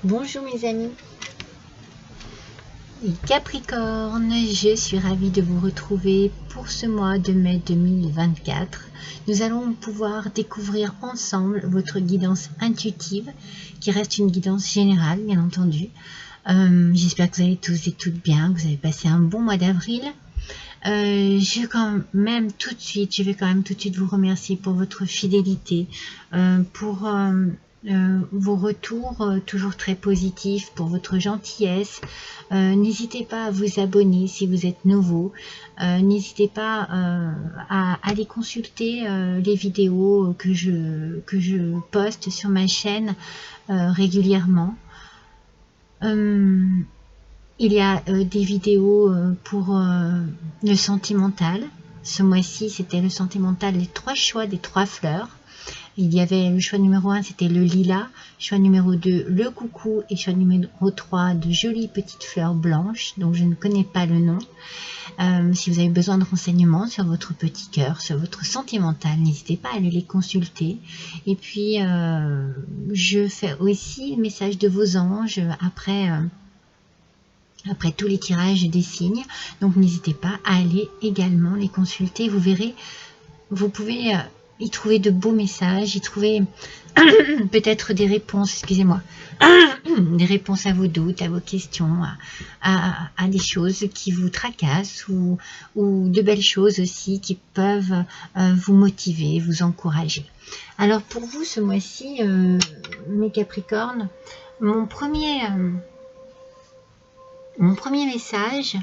Bonjour mes amis et Capricorne, je suis ravie de vous retrouver pour ce mois de mai 2024. Nous allons pouvoir découvrir ensemble votre guidance intuitive, qui reste une guidance générale bien entendu. J'espère que vous allez tous et toutes bien, que vous avez passé un bon mois d'avril. Je vais quand même tout de suite vous remercier pour votre fidélité, pour vos retours toujours très positifs, pour votre gentillesse. N'hésitez pas à vous abonner si vous êtes nouveau. N'hésitez pas à aller consulter les vidéos que je poste sur ma chaîne régulièrement. Il y a des vidéos pour le sentimental. Ce mois-ci, c'était le sentimental, les 3 choix des 3 fleurs. Il y avait le choix numéro 1, c'était le lilas, choix numéro 2, le coucou, et choix numéro 3, de jolies petites fleurs blanches, dont je ne connais pas le nom. Si vous avez besoin de renseignements sur votre petit cœur, sur votre sentimental, n'hésitez pas à aller les consulter. Et puis, je fais aussi le message de vos anges après tous les tirages des signes. Donc, n'hésitez pas à aller également les consulter. Vous verrez, vous pouvez y trouver de beaux messages, y trouver peut-être des réponses, excusez-moi, des réponses à vos doutes, à vos questions, à des choses qui vous tracassent ou de belles choses aussi qui peuvent vous motiver, vous encourager. Alors pour vous ce mois-ci, mes Capricornes, mon premier message,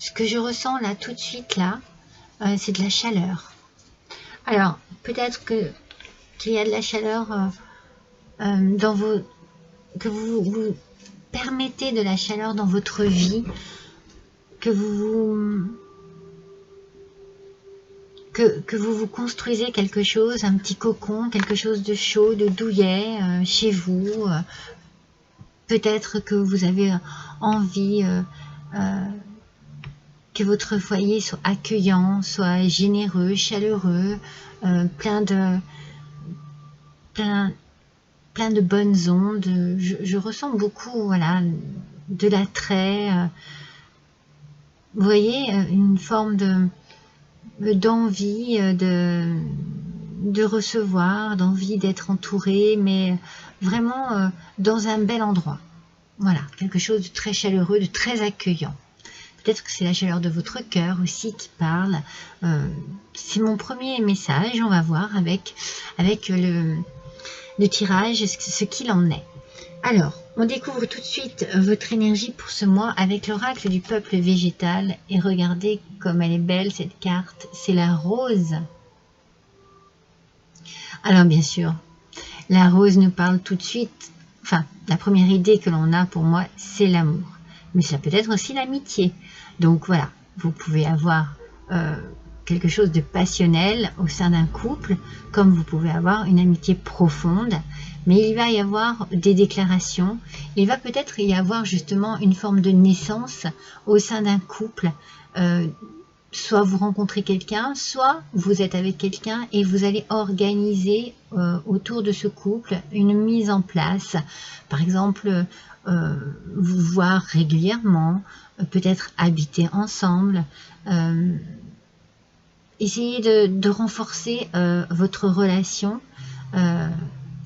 ce que je ressens là tout de suite là, c'est de la chaleur. Alors peut-être qu'il y a de la chaleur dans que vous permettez de la chaleur dans votre vie, que vous vous construisez quelque chose, un petit cocon, quelque chose de chaud, de douillet chez vous. Peut-être que vous avez envie que votre foyer soit accueillant, soit généreux, chaleureux, plein de bonnes ondes. Je ressens beaucoup, voilà, de l'attrait. Vous voyez, une forme d'envie de recevoir, d'envie d'être entouré, mais vraiment dans un bel endroit. Voilà, quelque chose de très chaleureux, de très accueillant. Peut-être que c'est la chaleur de votre cœur aussi qui parle. C'est mon premier message. On va voir avec le tirage ce qu'il en est. Alors, on découvre tout de suite votre énergie pour ce mois avec l'oracle du peuple végétal. Et regardez comme elle est belle cette carte. C'est la rose. Alors bien sûr, la rose nous parle tout de suite. Enfin, la première idée que l'on a pour moi, c'est l'amour. Mais ça peut être aussi l'amitié. Donc voilà, vous pouvez avoir quelque chose de passionnel au sein d'un couple, comme vous pouvez avoir une amitié profonde, mais il va y avoir des déclarations, il va peut-être y avoir justement une forme de naissance au sein d'un couple, soit vous rencontrez quelqu'un, soit vous êtes avec quelqu'un et vous allez organiser autour de ce couple une mise en place, par exemple vous voir régulièrement, peut-être habiter ensemble, essayez de renforcer votre relation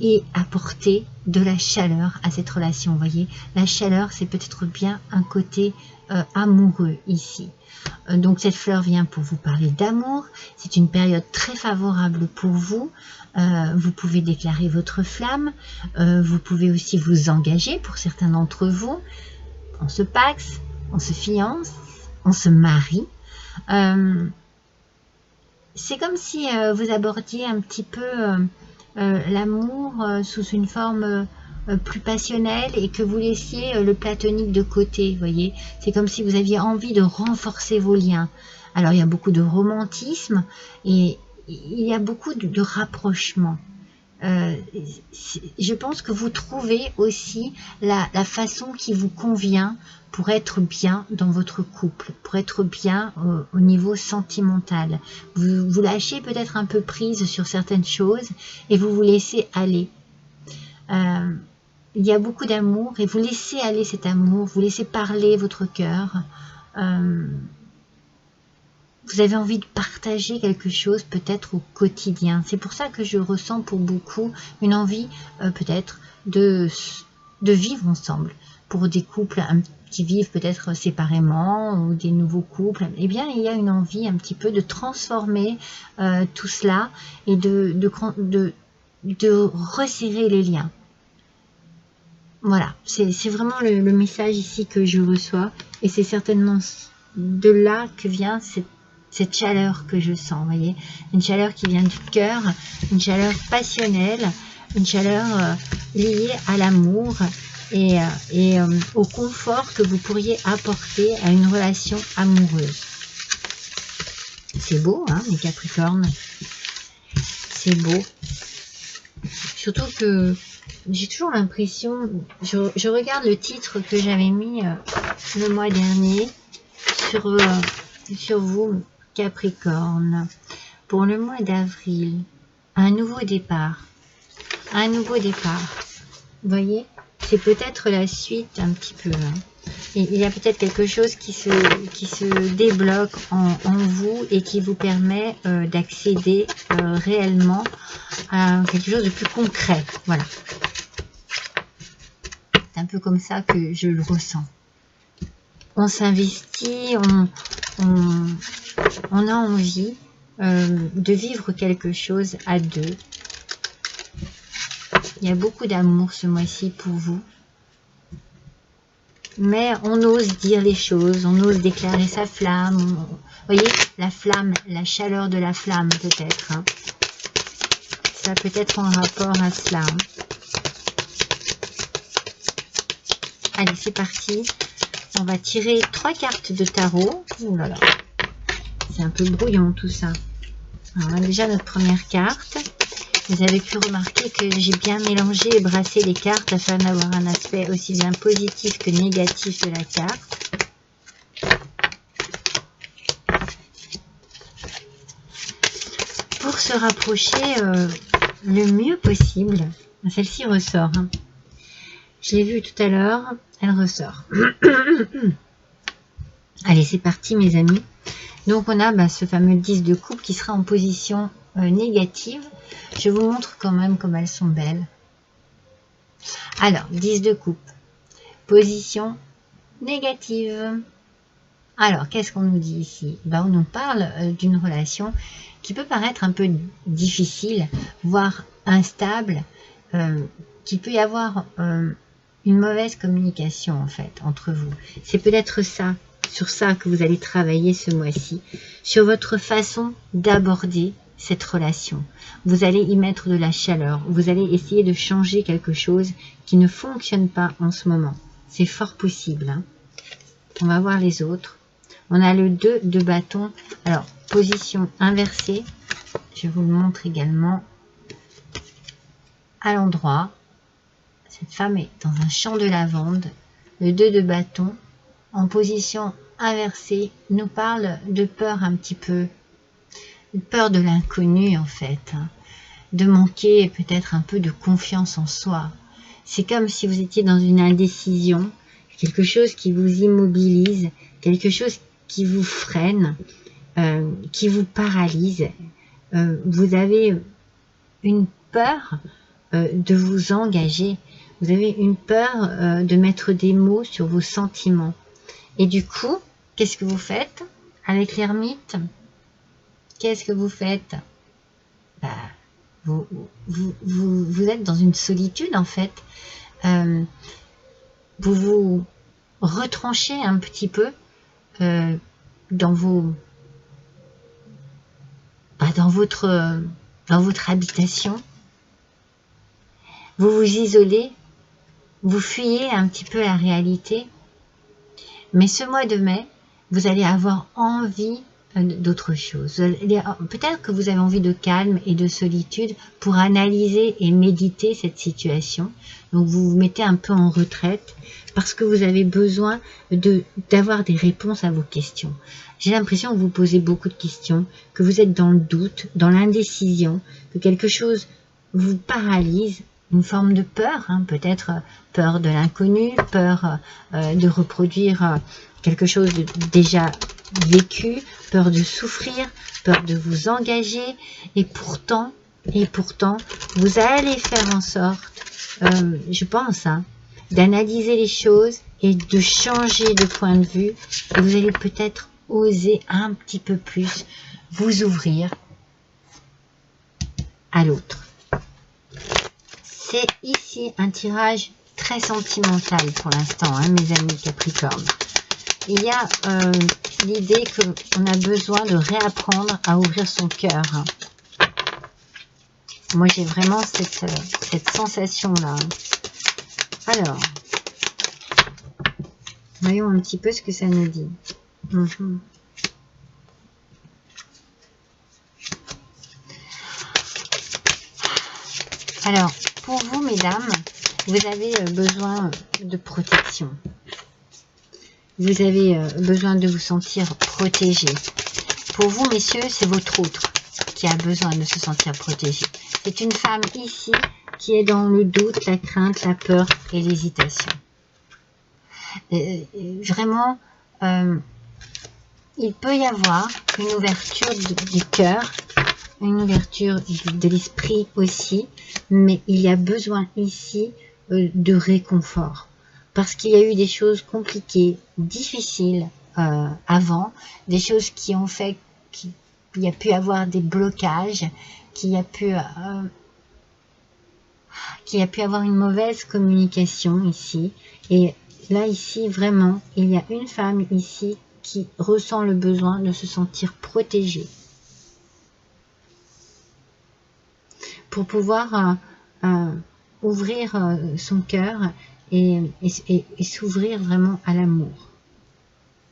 et apporter de la chaleur à cette relation. Vous voyez, la chaleur, c'est peut-être bien un côté amoureux ici. Donc cette fleur vient pour vous parler d'amour. C'est une période très favorable pour vous. Vous pouvez déclarer votre flamme. Vous pouvez aussi vous engager pour certains d'entre vous. On se paxe, on se fiance, on se marie. C'est comme si vous abordiez un petit peu l'amour sous une forme plus passionnelle et que vous laissiez le platonique de côté, voyez. C'est comme si vous aviez envie de renforcer vos liens. Alors il y a beaucoup de romantisme et il y a beaucoup de rapprochement. Je pense que vous trouvez aussi la façon qui vous convient pour être bien dans votre couple, pour être bien au niveau sentimental. Vous lâchez peut-être un peu prise sur certaines choses et vous vous laissez aller. Il y a beaucoup d'amour et vous laissez aller cet amour, vous laissez parler votre cœur. Vous avez envie de partager quelque chose peut-être au quotidien. C'est pour ça que je ressens pour beaucoup une envie peut-être de vivre ensemble. Pour des couples qui vivent peut-être séparément ou des nouveaux couples, eh bien il y a une envie un petit peu de transformer tout cela et de resserrer les liens. Voilà, c'est vraiment le message ici que je reçois et c'est certainement de là que vient cette chaleur que je sens, vous voyez, une chaleur qui vient du cœur, une chaleur passionnelle, une chaleur liée à l'amour et au confort que vous pourriez apporter à une relation amoureuse. C'est beau, hein, les Capricornes, c'est beau. Surtout que j'ai toujours l'impression, je regarde le titre que j'avais mis le mois dernier sur vous, Capricorne, pour le mois d'avril, un nouveau départ, un nouveau départ. Vous voyez, c'est peut-être la suite un petit peu. Hein. Il y a peut-être quelque chose qui se débloque en vous et qui vous permet d'accéder réellement à quelque chose de plus concret. Voilà. C'est un peu comme ça que je le ressens. On s'investit, on a envie de vivre quelque chose à deux. Il y a beaucoup d'amour ce mois-ci pour vous. Mais on ose dire les choses, on ose déclarer sa flamme. Vous voyez, la flamme, la chaleur de la flamme peut-être. Hein. Ça peut être en rapport à cela. Hein. Allez, c'est parti. On va tirer 3 cartes de tarot. Oh là là, c'est un peu brouillon tout ça. Alors, on a déjà notre première carte. Vous avez pu remarquer que j'ai bien mélangé et brassé les cartes afin d'avoir un aspect aussi bien positif que négatif de la carte. Pour se rapprocher le mieux possible, celle-ci ressort. Hein. Je l'ai vue tout à l'heure, elle ressort. Allez, c'est parti mes amis. Donc on a ce fameux 10 de coupe qui sera en position négative. Je vous montre quand même comme elles sont belles. Alors, 10 de coupe. Position négative. Alors, qu'est-ce qu'on nous dit ici? On nous parle d'une relation qui peut paraître un peu difficile, voire instable, qu'il peut y avoir une mauvaise communication en fait entre vous. C'est peut-être ça, sur ça que vous allez travailler ce mois-ci, sur votre façon d'aborder cette relation. Vous allez y mettre de la chaleur, vous allez essayer de changer quelque chose qui ne fonctionne pas en ce moment. C'est fort possible. Hein. On va voir les autres. On a le 2 de bâton. Alors, position inversée. Je vous le montre également à l'endroit. Cette femme est dans un champ de lavande. Le 2 de bâton en position inversée nous parle de peur un petit peu. Peur de l'inconnu en fait, hein, de manquer peut-être un peu de confiance en soi. C'est comme si vous étiez dans une indécision, quelque chose qui vous immobilise, quelque chose qui vous freine, qui vous paralyse. Vous avez une peur de vous engager, vous avez une peur de mettre des mots sur vos sentiments. Et du coup, qu'est-ce que vous faites avec l'ermite ? Qu'est-ce que vous faites? Vous êtes dans une solitude en fait. Vous vous retranchez un petit peu dans votre habitation. Vous vous isolez, vous fuyez un petit peu la réalité. Mais ce mois de mai, vous allez avoir envie d'autre chose. Peut-être que vous avez envie de calme et de solitude pour analyser et méditer cette situation. Donc vous vous mettez un peu en retraite parce que vous avez besoin d'avoir des réponses à vos questions. J'ai l'impression que vous posez beaucoup de questions, que vous êtes dans le doute, dans l'indécision, que quelque chose vous paralyse une forme de peur, hein, peut-être peur de l'inconnu, peur de reproduire quelque chose de déjà vécu, peur de souffrir, peur de vous engager, et pourtant, vous allez faire en sorte, je pense, hein, d'analyser les choses et de changer de point de vue, et vous allez peut-être oser un petit peu plus vous ouvrir à l'autre. C'est ici un tirage très sentimental pour l'instant, hein, mes amis Capricorne. Il y a l'idée qu'on a besoin de réapprendre à ouvrir son cœur. Moi, j'ai vraiment cette sensation-là. Alors, voyons un petit peu ce que ça nous dit. Alors, pour vous, mesdames, vous avez besoin de protection. Vous avez besoin de vous sentir protégé. Pour vous, messieurs, c'est votre autre qui a besoin de se sentir protégé. C'est une femme ici qui est dans le doute, la crainte, la peur et l'hésitation. Vraiment, il peut y avoir une ouverture du cœur, une ouverture de l'esprit aussi, mais il y a besoin ici de réconfort. Parce qu'il y a eu des choses compliquées, difficiles avant, des choses qui ont fait qu'il y a pu avoir des blocages, qu'il y a pu avoir une mauvaise communication ici. Et là, ici, vraiment, il y a une femme ici qui ressent le besoin de se sentir protégée. Pour pouvoir ouvrir son cœur et s'ouvrir vraiment à l'amour.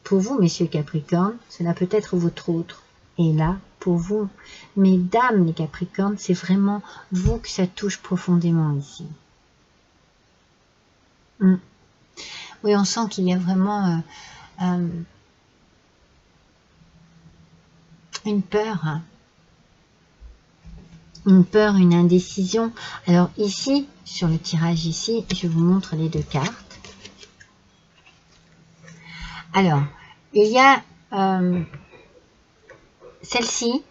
Pour vous, messieurs Capricorne, cela peut être votre autre. Et là, pour vous, mesdames les Capricornes, c'est vraiment vous que ça touche profondément ici. Oui, on sent qu'il y a vraiment une peur. Une peur, une indécision. Alors ici, sur le tirage ici, je vous montre les deux cartes. Alors, il y a celle-ci,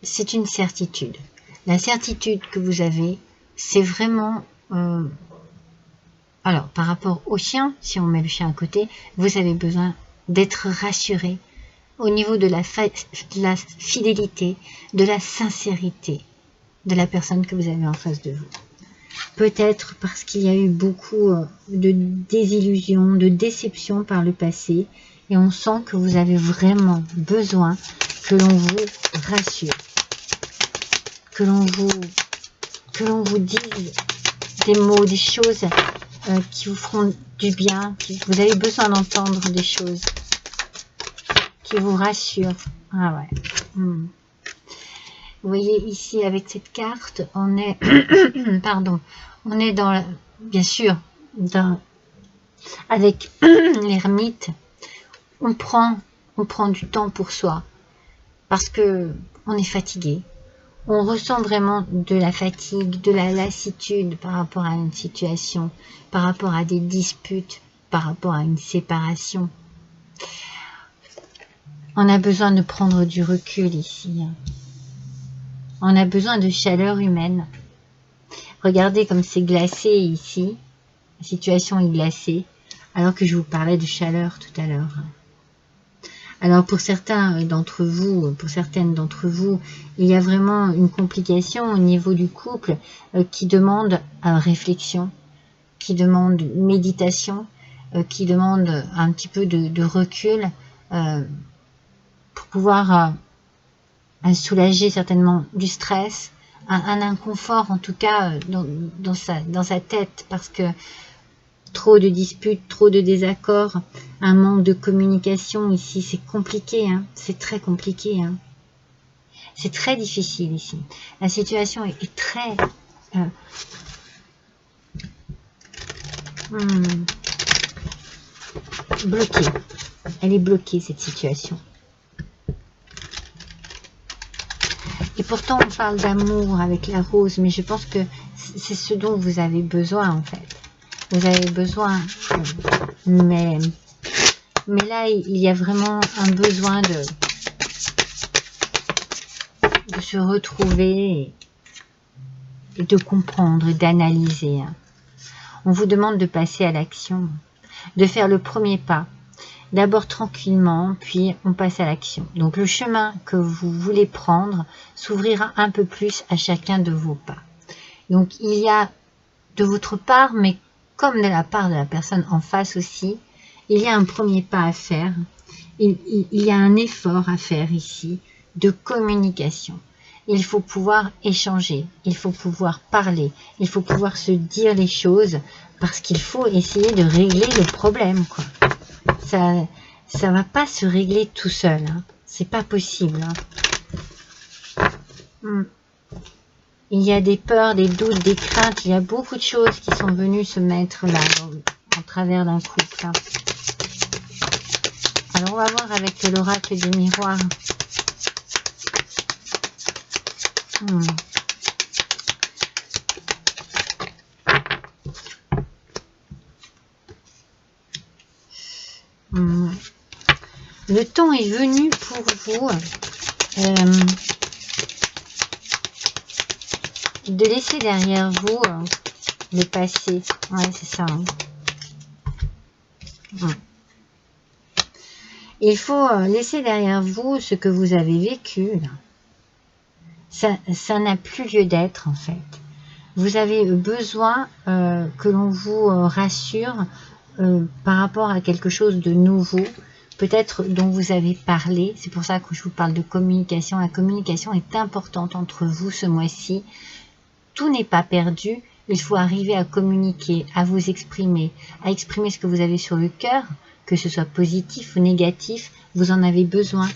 c'est une certitude. La certitude que vous avez, c'est vraiment... alors, par rapport au chien, si on met le chien à côté, vous avez besoin d'être rassuré au niveau de la fidélité, de la sincérité de la personne que vous avez en face de vous. Peut-être parce qu'il y a eu beaucoup de désillusions, de déceptions par le passé, et on sent que vous avez vraiment besoin que l'on vous rassure, que l'on vous dise des mots, des choses qui vous feront du bien. Vous avez besoin d'entendre des choses qui vous rassurent. Ah ouais. Vous voyez ici avec cette carte, on est, pardon, on est dans, bien sûr, avec l'ermite, on prend du temps pour soi, parce que on est fatigué, on ressent vraiment de la fatigue, de la lassitude par rapport à une situation, par rapport à des disputes, par rapport à une séparation. On a besoin de prendre du recul ici. On a besoin de chaleur humaine. Regardez comme c'est glacé ici. La situation est glacée. Alors que je vous parlais de chaleur tout à l'heure. Alors pour certains d'entre vous, pour certaines d'entre vous, il y a vraiment une complication au niveau du couple qui demande réflexion, qui demande méditation, qui demande un petit peu de recul pour pouvoir... soulager certainement du stress, un inconfort en tout cas dans sa tête, parce que trop de disputes, trop de désaccords, un manque de communication ici, c'est compliqué, hein, c'est très compliqué, hein. C'est très difficile ici. La situation est très bloquée. Elle est bloquée, cette situation. Et pourtant, on parle d'amour avec la rose, mais je pense que c'est ce dont vous avez besoin en fait. Vous avez besoin, mais là il y a vraiment un besoin de se retrouver et de comprendre, d'analyser. On vous demande de passer à l'action, de faire le premier pas. D'abord tranquillement, puis on passe à l'action. Donc le chemin que vous voulez prendre s'ouvrira un peu plus à chacun de vos pas. Donc il y a de votre part, mais comme de la part de la personne en face aussi, il y a un premier pas à faire. Il y a un effort à faire ici de communication. Il faut pouvoir échanger, il faut pouvoir parler, il faut pouvoir se dire les choses parce qu'il faut essayer de régler le problème, quoi. Ça va pas se régler tout seul, hein. C'est pas possible, hein. Il y a des peurs, des doutes, des craintes, il y a beaucoup de choses qui sont venues se mettre là, en travers d'un couple, hein. Alors on va voir avec l'oracle du miroir. Le temps est venu pour vous de laisser derrière vous le passé. Ouais, c'est ça. Hein. Il faut laisser derrière vous ce que vous avez vécu. Là. Ça n'a plus lieu d'être en fait. Vous avez besoin que l'on vous rassure par rapport à quelque chose de nouveau, peut-être dont vous avez parlé. C'est pour ça que je vous parle de communication. La communication est importante entre vous ce mois-ci. Tout n'est pas perdu. Il faut arriver à communiquer, à vous exprimer, à exprimer ce que vous avez sur le cœur, que ce soit positif ou négatif. Vous en avez besoin.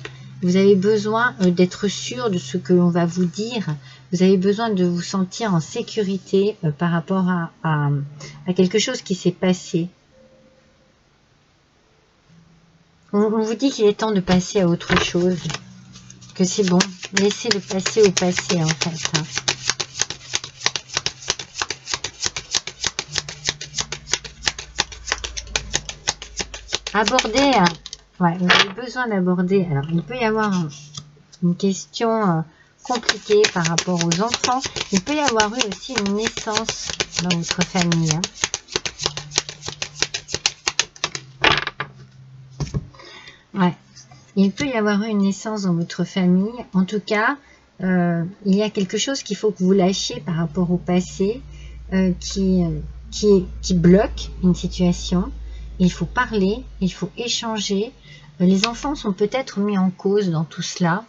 Vous avez besoin d'être sûr de ce que l'on va vous dire. Vous avez besoin de vous sentir en sécurité par rapport à quelque chose qui s'est passé. On vous dit qu'il est temps de passer à autre chose. Que c'est bon. Laissez le passé au passé, en fait. Hein. Aborder... Ouais, vous avez besoin d'aborder... Alors, il peut y avoir une question compliquée par rapport aux enfants. Il peut y avoir eu aussi une naissance dans votre famille. Hein. Ouais, il peut y avoir eu une naissance dans votre famille. En tout cas, il y a quelque chose qu'il faut que vous lâchiez par rapport au passé qui bloque une situation. Il faut parler, il faut échanger. Les enfants sont peut-être mis en cause dans tout cela.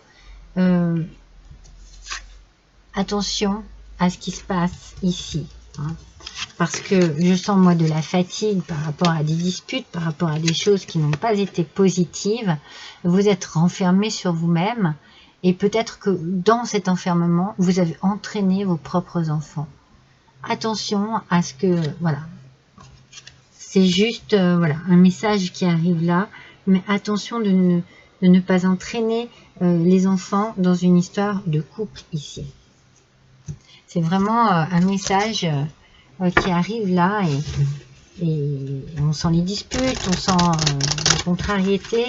Attention à ce qui se passe ici. Hein. Parce que je sens moi de la fatigue par rapport à des disputes, par rapport à des choses qui n'ont pas été positives. Vous êtes renfermé sur vous-même et peut-être que dans cet enfermement, vous avez entraîné vos propres enfants. Attention à ce que, voilà, c'est juste voilà, un message qui arrive là, mais attention de ne pas entraîner les enfants dans une histoire de couple ici. C'est vraiment un message... qui arrive là et on sent les disputes, on sent la contrariété.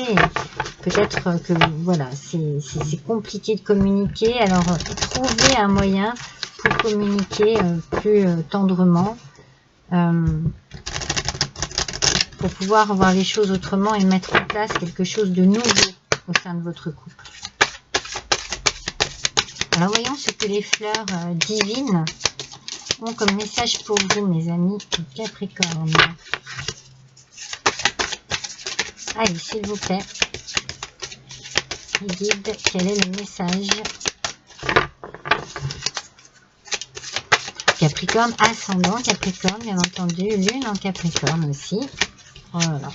Peut-être que voilà, c'est compliqué de communiquer. Alors trouvez un moyen pour communiquer plus tendrement, pour pouvoir voir les choses autrement et mettre en place quelque chose de nouveau au sein de votre couple. Alors voyons ce que les fleurs divines ont comme message pour vous, mes amis Capricorne. Allez, s'il vous plaît, guide, quel est le message? Capricorne, ascendant Capricorne, bien entendu, lune en Capricorne aussi. Oh là là.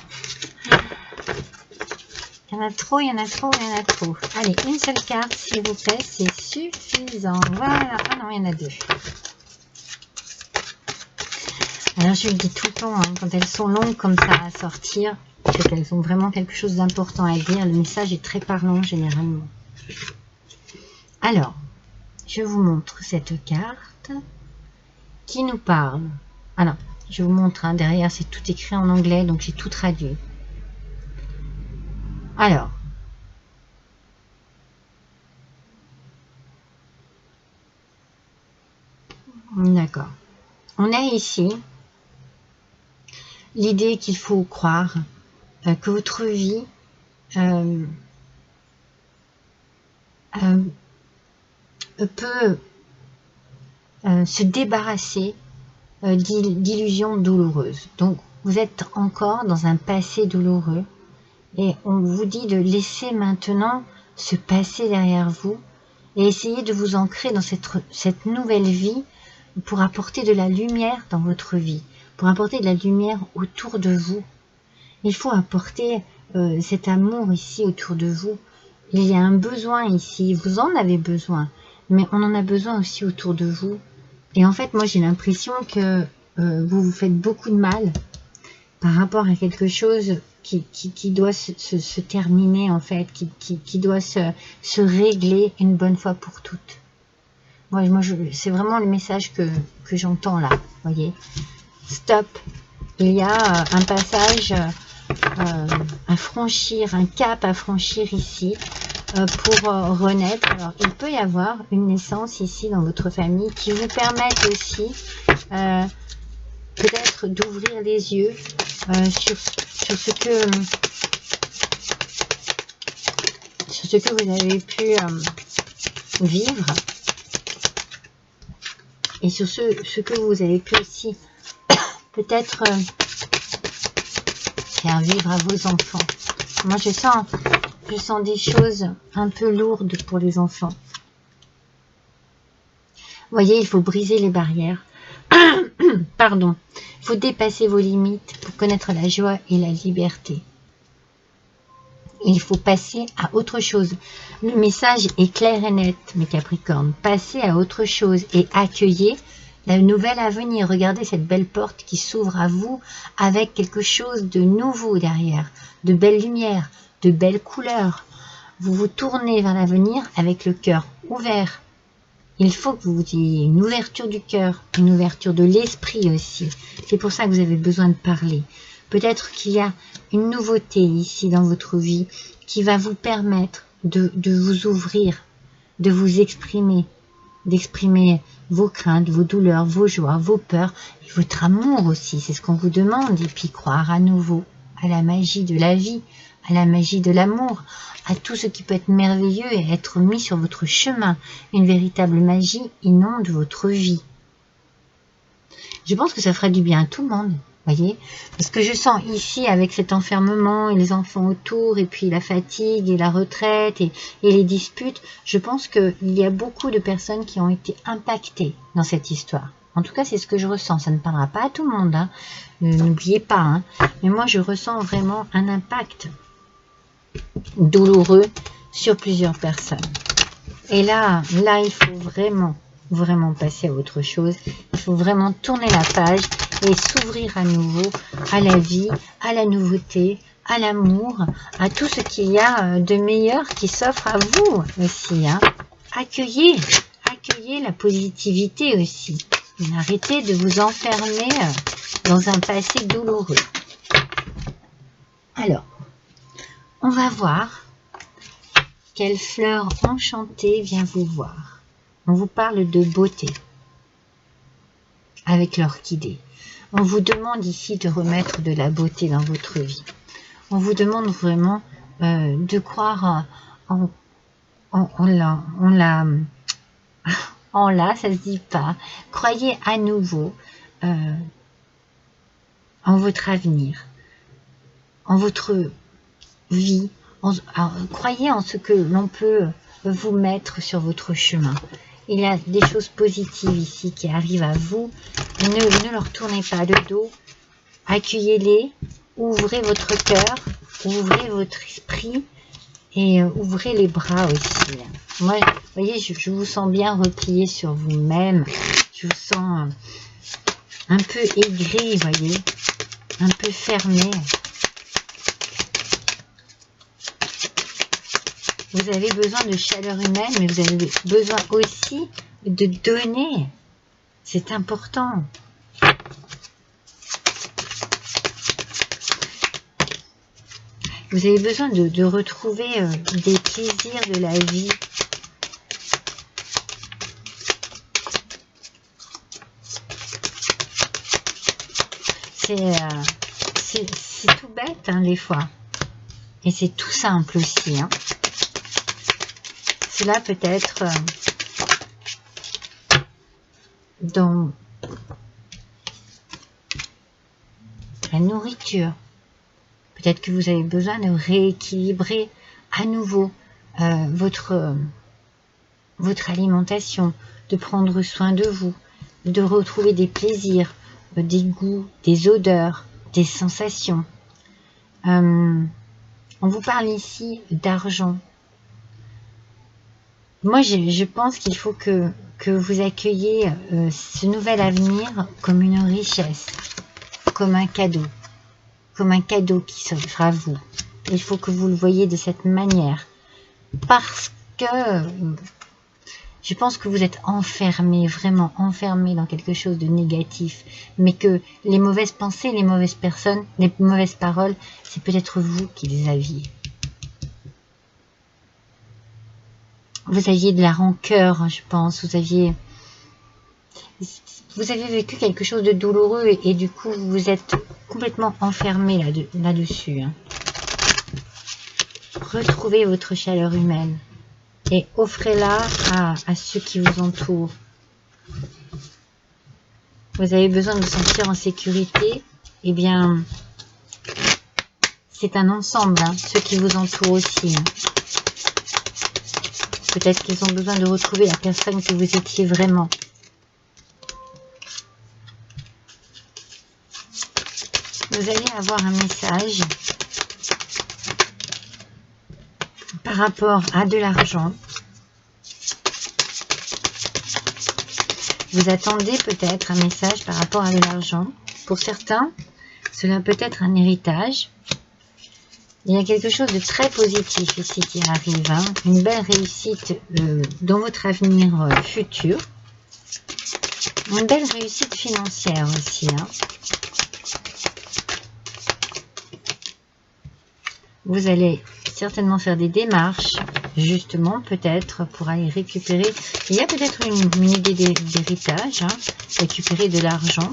Il y en a trop, il y en a trop, il y en a trop. Allez, une seule carte, s'il vous plaît, c'est suffisant. Voilà. Ah non, il y en a deux. Alors je le dis tout le temps, hein, quand elles sont longues comme ça à sortir, c'est qu'elles ont vraiment quelque chose d'important à dire. Le message est très parlant généralement. Alors, je vous montre cette carte qui nous parle. Alors, je vous montre, hein, derrière c'est tout écrit en anglais, donc j'ai tout traduit. Alors, d'accord. On a ici l'idée qu'il faut croire que votre vie peut se débarrasser d'illusions douloureuses. Donc, vous êtes encore dans un passé douloureux et on vous dit de laisser maintenant ce passé derrière vous et essayer de vous ancrer dans cette nouvelle vie pour apporter de la lumière dans votre vie, pour apporter de la lumière autour de vous. Il faut apporter cet amour ici autour de vous. Il y a un besoin ici, vous en avez besoin, mais on en a besoin aussi autour de vous. Et en fait, moi j'ai l'impression que vous vous faites beaucoup de mal par rapport à quelque chose qui doit se terminer en fait, qui doit se régler une bonne fois pour toutes. Moi c'est vraiment le message que j'entends là, voyez. Stop. Il y a un passage à franchir, un cap à franchir ici pour renaître. Alors, il peut y avoir une naissance ici dans votre famille qui vous permette aussi peut-être d'ouvrir les yeux sur ce que vous avez pu vivre et sur ce que vous avez pu aussi peut-être faire vivre à vos enfants. Moi je sens des choses un peu lourdes pour les enfants. Vous voyez, il faut briser les barrières. Pardon. Il faut dépasser vos limites pour connaître la joie et la liberté. Il faut passer à autre chose. Le message est clair et net, mes Capricornes. Passez à autre chose et accueillez la nouvelle à venir. Regardez cette belle porte qui s'ouvre à vous avec quelque chose de nouveau derrière. De belles lumières, de belles couleurs. Vous vous tournez vers l'avenir avec le cœur ouvert. Il faut que vous ayez une ouverture du cœur, une ouverture de l'esprit aussi. C'est pour ça que vous avez besoin de parler. Peut-être qu'il y a une nouveauté ici dans votre vie qui va vous permettre de vous ouvrir, de vous exprimer, d'exprimer vos craintes, vos douleurs, vos joies, vos peurs, et votre amour aussi. C'est ce qu'on vous demande. Et puis croire à nouveau à la magie de la vie, à la magie de l'amour, à tout ce qui peut être merveilleux et être mis sur votre chemin. Une véritable magie inonde votre vie. Je pense que ça fera du bien à tout le monde, voyez, parce que je sens ici avec cet enfermement et les enfants autour et puis la fatigue et la retraite et les disputes, je pense qu'il y a beaucoup de personnes qui ont été impactées dans cette histoire. En tout cas, c'est ce que je ressens. Ça ne parlera pas à tout le monde, hein. N'oubliez pas, hein. Mais moi, je ressens vraiment un impact douloureux sur plusieurs personnes. Et là, il faut vraiment passer à autre chose. Il faut vraiment tourner la page et s'ouvrir à nouveau à la vie, à la nouveauté, à l'amour, à tout ce qu'il y a de meilleur qui s'offre à vous aussi, hein. Accueillez la positivité aussi. Arrêtez de vous enfermer dans un passé douloureux. Alors, on va voir quelle fleur enchantée vient vous voir. On vous parle de beauté avec l'orchidée. On vous demande ici de remettre de la beauté dans votre vie. On vous demande vraiment de croire en là, ça se dit pas. Croyez à nouveau en votre avenir, en votre vie. Croyez en ce que l'on peut vous mettre sur votre chemin. Il y a des choses positives ici qui arrivent à vous. Ne leur tournez pas le dos. Accueillez-les. Ouvrez votre cœur. Ouvrez votre esprit. Et ouvrez les bras aussi. Moi, vous voyez, je vous sens bien replié sur vous-même. Je vous sens un peu aigri, vous voyez. Un peu fermé. Vous avez besoin de chaleur humaine, mais vous avez besoin aussi de donner. C'est important. Vous avez besoin de retrouver des plaisirs de la vie. C'est tout bête, hein, des fois. Et c'est tout simple aussi. Hein. Cela peut être dans la nourriture. Peut-être que vous avez besoin de rééquilibrer à nouveau votre alimentation, de prendre soin de vous, de retrouver des plaisirs, des goûts, des odeurs, des sensations. On vous parle ici d'argent. Moi, je pense qu'il faut que vous accueilliez ce nouvel avenir comme une richesse, comme un cadeau qui s'offre à vous. Il faut que vous le voyez de cette manière, parce que je pense que vous êtes enfermé, vraiment enfermé dans quelque chose de négatif, mais que les mauvaises pensées, les mauvaises personnes, les mauvaises paroles, c'est peut-être vous qui les aviez. Vous aviez de la rancœur, je pense, vous avez vécu quelque chose de douloureux et du coup vous êtes complètement enfermé là-dessus. Hein. Retrouvez votre chaleur humaine et offrez-la à ceux qui vous entourent. Vous avez besoin de vous sentir en sécurité, eh bien, c'est un ensemble, hein, ceux qui vous entourent aussi. Hein. Peut-être qu'ils ont besoin de retrouver la personne que vous étiez vraiment. Vous allez avoir un message par rapport à de l'argent. Vous attendez peut-être un message par rapport à de l'argent. Pour certains, cela peut être un héritage. Il y a quelque chose de très positif ici qui arrive. Hein. Une belle réussite dans votre avenir futur. Une belle réussite financière aussi. Hein. Vous allez certainement faire des démarches, justement, peut-être, pour aller récupérer. Il y a peut-être une idée d'héritage, hein, récupérer de l'argent.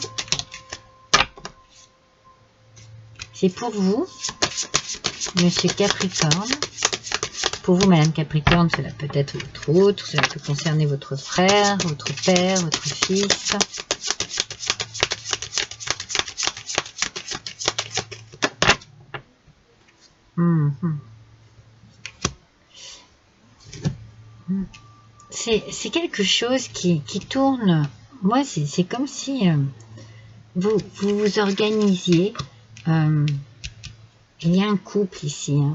C'est pour vous, Monsieur Capricorne. Pour vous, Madame Capricorne, cela peut être votre autre, cela peut concerner votre frère, votre père, votre fils. C'est quelque chose qui tourne. Moi, c'est comme si vous vous organisiez. Il y a un couple ici. Hein.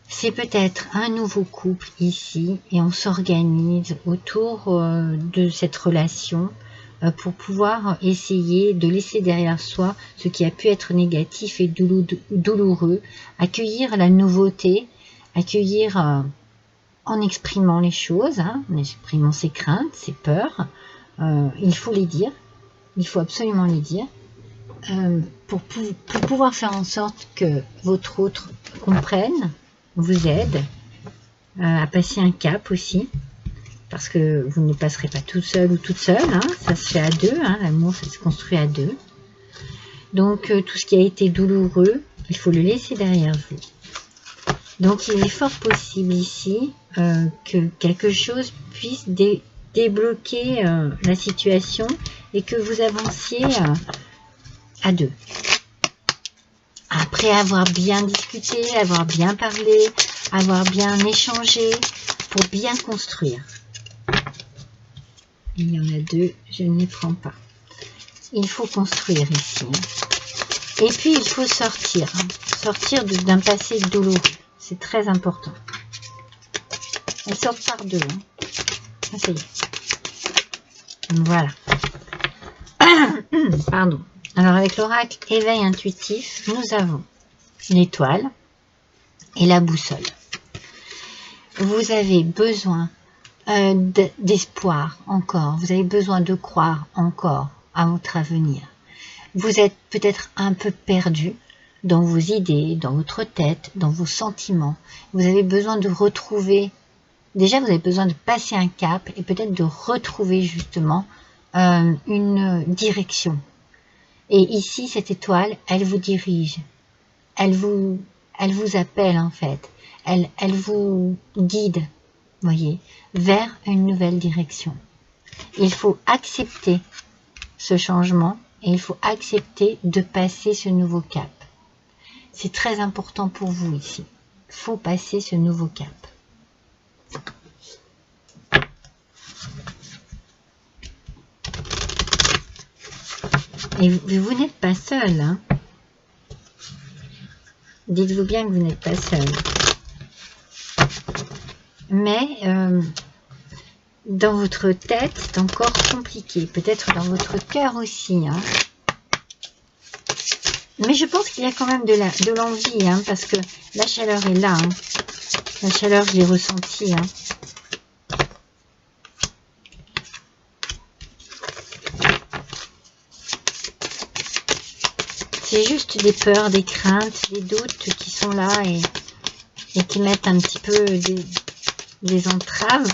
C'est peut-être un nouveau couple ici et on s'organise autour de cette relation pour pouvoir essayer de laisser derrière soi ce qui a pu être négatif et douloureux, accueillir la nouveauté, accueillir en exprimant les choses, hein, en exprimant ses craintes, ses peurs. Il faut les dire, il faut absolument les dire, pour pouvoir faire en sorte que votre autre comprenne, vous aide à passer un cap aussi, parce que vous ne passerez pas tout seul ou toute seule, hein, ça se fait à deux, hein, l'amour ça se construit à deux. Donc tout ce qui a été douloureux, il faut le laisser derrière vous. Donc il est fort possible ici que quelque chose puisse débloquer la situation et que vous avanciez à deux. Après avoir bien discuté, avoir bien parlé, avoir bien échangé, pour bien construire. Il y en a deux, je ne les prends pas. Il faut construire ici. Et puis il faut sortir. Sortir d'un passé douloureux. C'est très important. Elles sortent par deux. Hein. Ça y est. Voilà. Pardon. Alors avec l'oracle éveil intuitif, nous avons l'étoile et la boussole. Vous avez besoin d'espoir encore. Vous avez besoin de croire encore à votre avenir. Vous êtes peut-être un peu perdu dans vos idées, dans votre tête, dans vos sentiments. Vous avez besoin de retrouver, déjà vous avez besoin de passer un cap et peut-être de retrouver justement une direction. Et ici, cette étoile, elle vous dirige, elle vous appelle en fait, elle vous guide, voyez, vers une nouvelle direction. Il faut accepter ce changement et il faut accepter de passer ce nouveau cap. C'est très important pour vous ici. Il faut passer ce nouveau cap. Et vous n'êtes pas seul, hein. Dites-vous bien que vous n'êtes pas seul. Mais dans votre tête, c'est encore compliqué. Peut-être dans votre cœur aussi, hein. Mais je pense qu'il y a quand même de l'envie, hein, parce que la chaleur est là. Hein. La chaleur, je l'ai ressentie. Hein. C'est juste des peurs, des craintes, des doutes qui sont là et qui mettent un petit peu des entraves.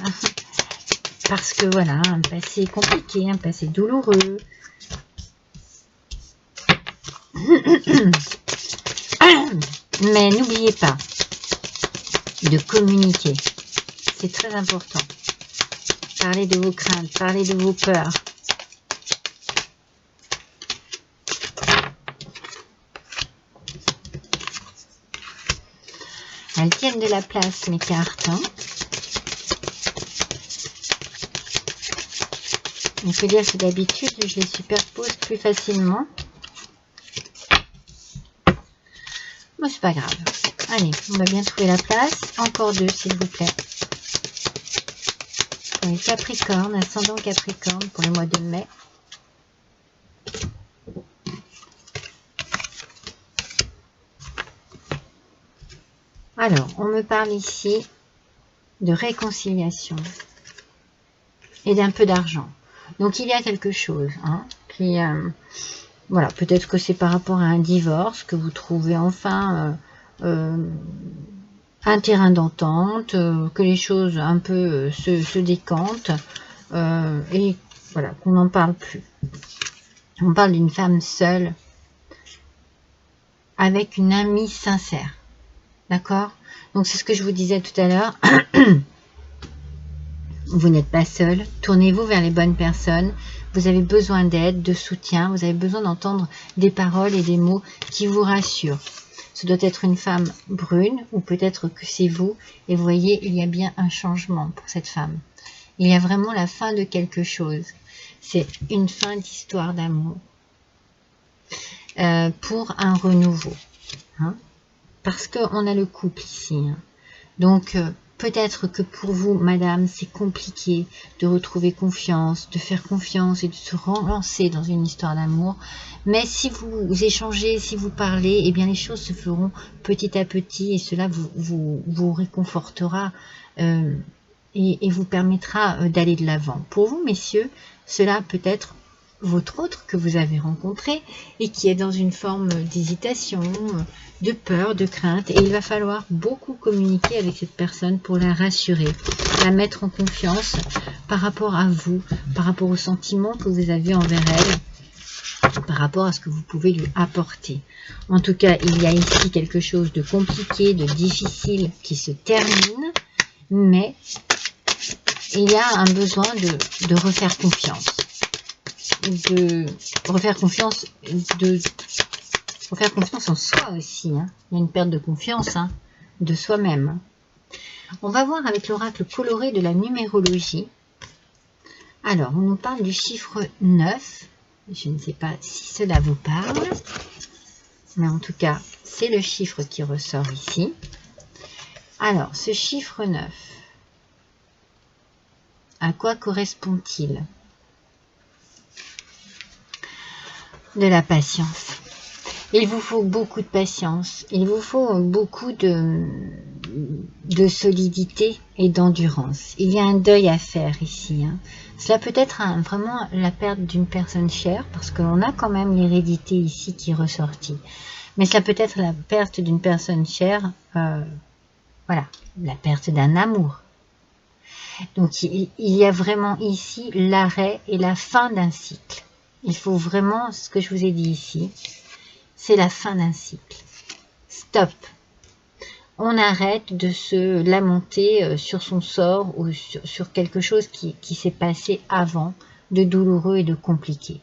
Parce que voilà, un passé compliqué, un passé douloureux. Mais n'oubliez pas de communiquer. C'est très important. Parlez de vos craintes, parlez de vos peurs. Elles tiennent de la place, mes cartes. Hein. On peut dire que d'habitude, je les superpose plus facilement. Bon, c'est pas grave. Allez, on va bien trouver la place. Encore deux, s'il vous plaît. Pour les Capricornes, ascendant Capricorne pour le mois de mai. Alors, on me parle ici de réconciliation et d'un peu d'argent. Donc, il y a quelque chose hein, qui... voilà, peut-être que c'est par rapport à un divorce que vous trouvez enfin un terrain d'entente, que les choses un peu se décantent et voilà, qu'on n'en parle plus. On parle d'une femme seule avec une amie sincère. D'accord? Donc c'est ce que je vous disais tout à l'heure. Vous n'êtes pas seul. Tournez-vous vers les bonnes personnes. Vous avez besoin d'aide, de soutien. Vous avez besoin d'entendre des paroles et des mots qui vous rassurent. Ce doit être une femme brune ou peut-être que c'est vous. Et vous voyez, il y a bien un changement pour cette femme. Il y a vraiment la fin de quelque chose. C'est une fin d'histoire d'amour. Pour un renouveau. Hein? Parce qu'on a le couple ici. Hein. Donc, peut-être que pour vous, madame, c'est compliqué de retrouver confiance, de faire confiance et de se relancer dans une histoire d'amour. Mais si vous échangez, si vous parlez, eh bien les choses se feront petit à petit et cela vous réconfortera et vous permettra d'aller de l'avant. Pour vous, messieurs, cela peut être votre autre que vous avez rencontré et qui est dans une forme d'hésitation, de peur, de crainte, et il va falloir beaucoup communiquer avec cette personne pour la rassurer, la mettre en confiance par rapport à vous, par rapport aux sentiments que vous avez envers elle, par rapport à ce que vous pouvez lui apporter. En tout cas, il y a ici quelque chose de compliqué, de difficile qui se termine, mais il y a un besoin de refaire confiance. De refaire confiance en soi aussi. Hein. Il y a une perte de confiance hein, de soi-même. On va voir avec l'oracle coloré de la numérologie. Alors, on nous parle du chiffre 9. Je ne sais pas si cela vous parle. Mais en tout cas, c'est le chiffre qui ressort ici. Alors, ce chiffre 9, à quoi correspond-il? De la patience. Il vous faut beaucoup de patience. Il vous faut beaucoup de solidité et d'endurance. Il y a un deuil à faire ici. Cela peut être vraiment la perte d'une personne chère, parce qu'on a quand même l'hérédité ici qui est ressortie. Mais cela peut être la perte d'une personne chère, voilà, la perte d'un amour. Donc il y a vraiment ici l'arrêt et la fin d'un cycle. Il faut vraiment, ce que je vous ai dit ici, c'est la fin d'un cycle. Stop. On arrête de se lamenter sur son sort ou sur quelque chose qui s'est passé avant, de douloureux et de compliqué.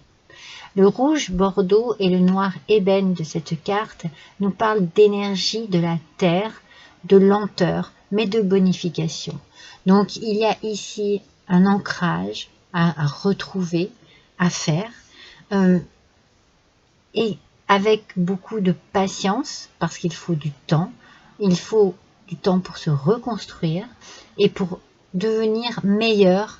Le rouge bordeaux et le noir ébène de cette carte nous parlent d'énergie de la terre, de lenteur, mais de bonification. Donc il y a ici un ancrage à retrouver, à faire, et avec beaucoup de patience, parce qu'il faut du temps. Il faut du temps pour se reconstruire et pour devenir meilleur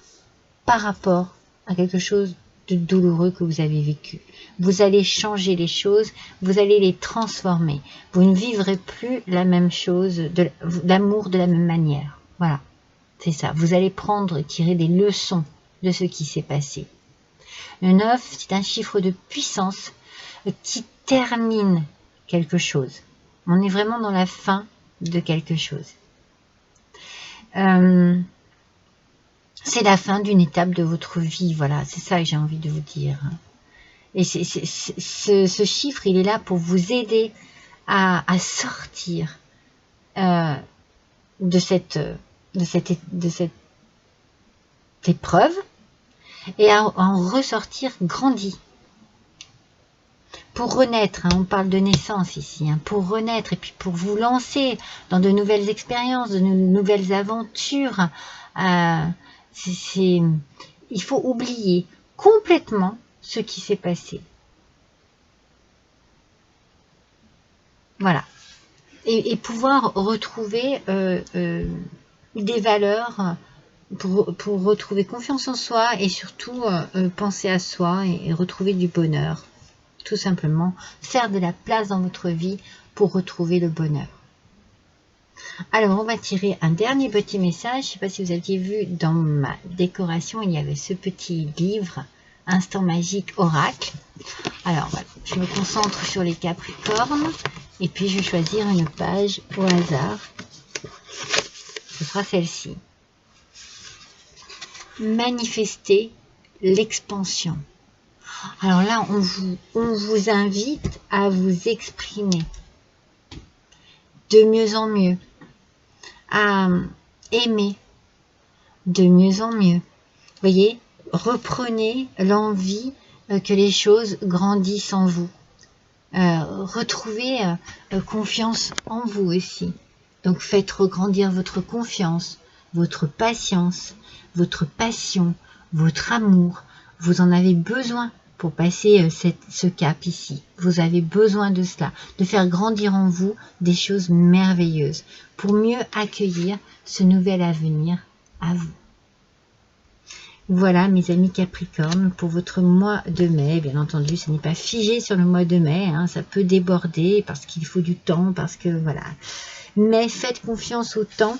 par rapport à quelque chose de douloureux que vous avez vécu. Vous allez changer les choses, vous allez les transformer. Vous ne vivrez plus la même chose, l'amour de la même manière. Voilà, c'est ça. Vous allez prendre et tirer des leçons de ce qui s'est passé. Le 9, c'est un chiffre de puissance qui termine quelque chose. On est vraiment dans la fin de quelque chose. C'est la fin d'une étape de votre vie, voilà, c'est ça que j'ai envie de vous dire. Et ce chiffre, il est là pour vous aider à sortir de cette épreuve et à en ressortir grandi. Pour renaître, on parle de naissance ici, pour renaître et puis pour vous lancer dans de nouvelles expériences, de nouvelles aventures. Il faut oublier complètement ce qui s'est passé. Voilà. Et pouvoir retrouver des valeurs pour retrouver confiance en soi et surtout penser à soi et retrouver du bonheur. Tout simplement, faire de la place dans votre vie pour retrouver le bonheur. Alors, on va tirer un dernier petit message. Je ne sais pas si vous aviez vu dans ma décoration, il y avait ce petit livre, Instant magique oracle. Alors, voilà, je me concentre sur les Capricornes et puis je vais choisir une page au hasard. Ce sera celle-ci. Manifester l'expansion. Alors là, on vous invite à vous exprimer de mieux en mieux, à aimer de mieux en mieux. Vous voyez, reprenez l'envie que les choses grandissent en vous. Retrouvez confiance en vous aussi. Donc faites regrandir votre confiance, votre patience, votre passion, votre amour. Vous en avez besoin pour passer ce cap ici. Vous avez besoin de cela, de faire grandir en vous des choses merveilleuses pour mieux accueillir ce nouvel avenir à vous. Voilà mes amis Capricorne pour votre mois de mai. Bien entendu, ce n'est pas figé sur le mois de mai, ça peut déborder parce qu'il faut du temps, parce que voilà. Mais faites confiance au temps.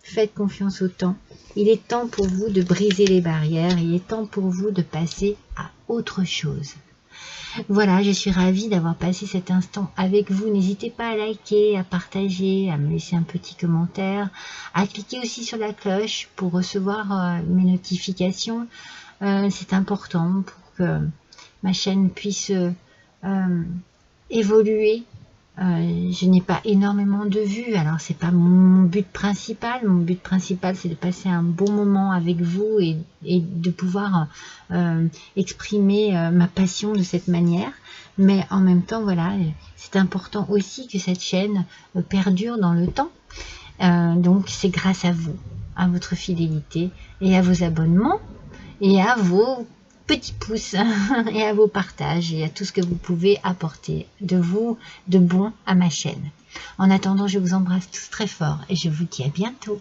Faites confiance au temps. Il est temps pour vous de briser les barrières. Il est temps pour vous de passer à autre chose. Voilà, je suis ravie d'avoir passé cet instant avec vous. N'hésitez pas à liker, à partager, à me laisser un petit commentaire, à cliquer aussi sur la cloche pour recevoir mes notifications. C'est important pour que ma chaîne puisse évoluer. Je n'ai pas énormément de vues, alors c'est pas mon but principal. Mon but principal, c'est de passer un bon moment avec vous et de pouvoir exprimer ma passion de cette manière. Mais en même temps, voilà, c'est important aussi que cette chaîne perdure dans le temps. Donc c'est grâce à vous, à votre fidélité et à vos abonnements et à vos petits pouces et à vos partages et à tout ce que vous pouvez apporter de vous, de bon à ma chaîne. En attendant, je vous embrasse tous très fort et je vous dis à bientôt.